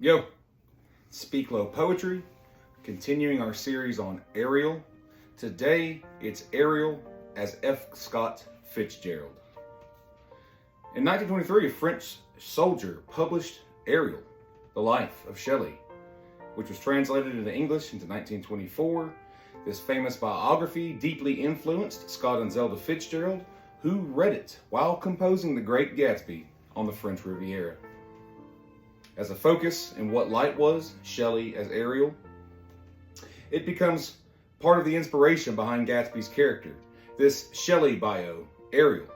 Yo, Speak Low Poetry, continuing our series on Ariel. Today, it's Ariel as F. Scott Fitzgerald. In 1923, a French soldier published Ariel, the Life of Shelley, which was translated into English into 1924. This famous biography deeply influenced Scott and Zelda Fitzgerald, who read it while composing The Great Gatsby on the French Riviera. As a focus in what light was Shelley as Ariel, it becomes part of the inspiration behind Gatsby's character. This Shelley bio, Ariel,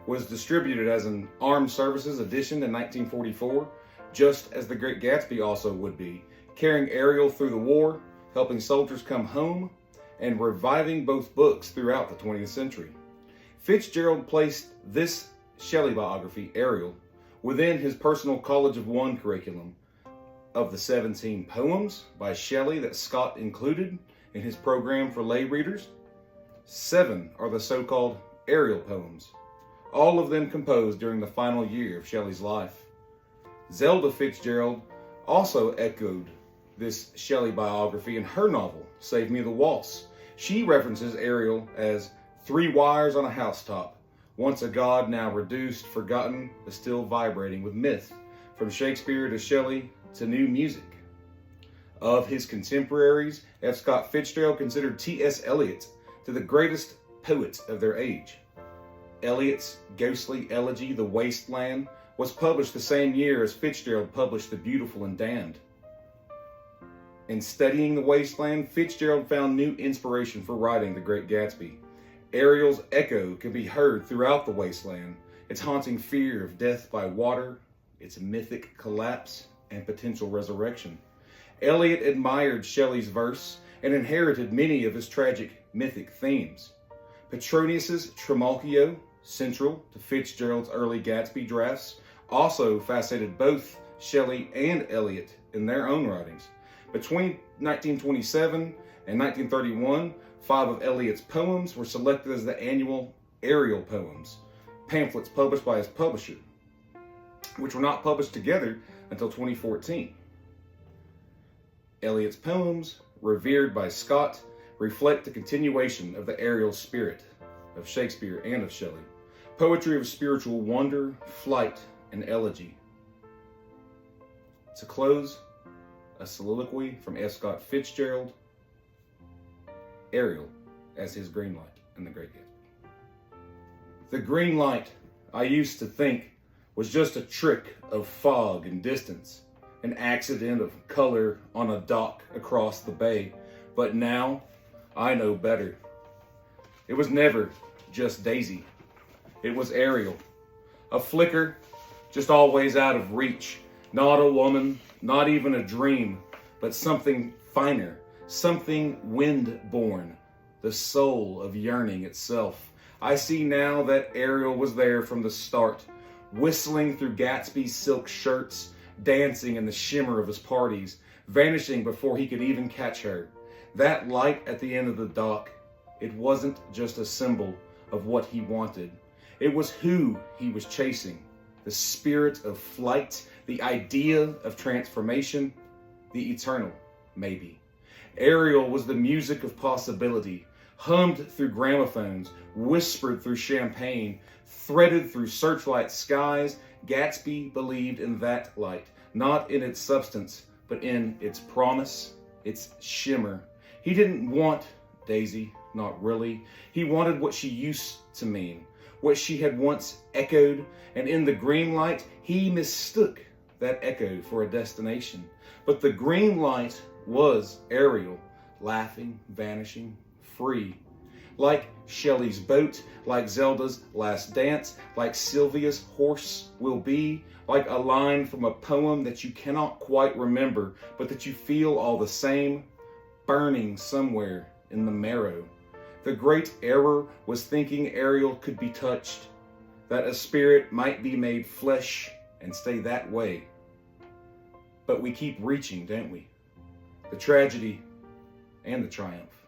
was distributed as an armed services edition in 1944, just as The Great Gatsby also would be, carrying Ariel through the war, helping soldiers come home, and reviving both books throughout the 20th century. Fitzgerald placed this Shelley biography, Ariel, within his personal College of One curriculum. Of the 17 poems by Shelley that Scott included in his program for lay readers, 7 are the so-called Ariel poems, all of them composed during the final year of Shelley's life. Zelda Fitzgerald also echoed this Shelley biography in her novel, Save Me the Waltz. She references Ariel as 3 wires on a housetop, once a god, now reduced, forgotten, but still vibrating with myth, from Shakespeare to Shelley to new music. Of his contemporaries, F. Scott Fitzgerald considered T.S. Eliot to the greatest poet of their age. Eliot's ghostly elegy, The Waste Land, was published the same year as Fitzgerald published The Beautiful and Damned. In studying The Waste Land, Fitzgerald found new inspiration for writing The Great Gatsby. Ariel's echo can be heard throughout the wasteland, its haunting fear of death by water, its mythic collapse, and potential resurrection. Eliot admired Shelley's verse and inherited many of his tragic mythic themes. Petronius's Trimalchio, central to Fitzgerald's early Gatsby drafts, also fascinated both Shelley and Eliot in their own writings. Between 1927 and 1931, 5 of Eliot's poems were selected as the annual Ariel poems, pamphlets published by his publisher, which were not published together until 2014. Eliot's poems, revered by Scott, reflect the continuation of the Ariel spirit of Shakespeare and of Shelley, poetry of spiritual wonder, flight, and elegy. To close, a soliloquy from F. Scott Fitzgerald, Ariel as his green light in The Great Gatsby. The green light, I used to think, was just a trick of fog and distance, an accident of color on a dock across the bay. But now, I know better. It was never just Daisy. It was Ariel. A flicker, just always out of reach. Not a woman, not even a dream, but something finer, something wind-born, the soul of yearning itself. I see now that Ariel was there from the start, whistling through Gatsby's silk shirts, dancing in the shimmer of his parties, vanishing before he could even catch her. That light at the end of the dock, it wasn't just a symbol of what he wanted. It was who he was chasing. The spirit of flight, the idea of transformation, the eternal, maybe. Ariel was the music of possibility, hummed through gramophones, whispered through champagne, threaded through searchlight skies. Gatsby believed in that light, not in its substance, but in its promise, its shimmer. He didn't want Daisy, not really. He wanted what she used to mean, what she had once echoed, and in the green light, he mistook that echo for a destination. But the green light was Ariel, laughing, vanishing, free. Like Shelley's boat, like Zelda's last dance, like Sylvia's horse will be, like a line from a poem that you cannot quite remember, but that you feel all the same, burning somewhere in the marrow. The great error was thinking Ariel could be touched, that a spirit might be made flesh and stay that way. But we keep reaching, don't we? The tragedy and the triumph.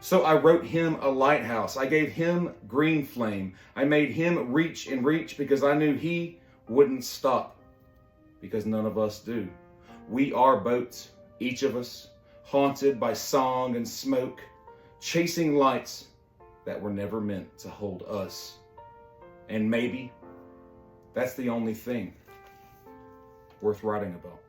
So I wrote him a lighthouse. I gave him green flame. I made him reach and reach because I knew he wouldn't stop. because none of us do. We are boats, each of us, haunted by song and smoke, chasing lights that were never meant to hold us. And maybe that's the only thing worth writing about.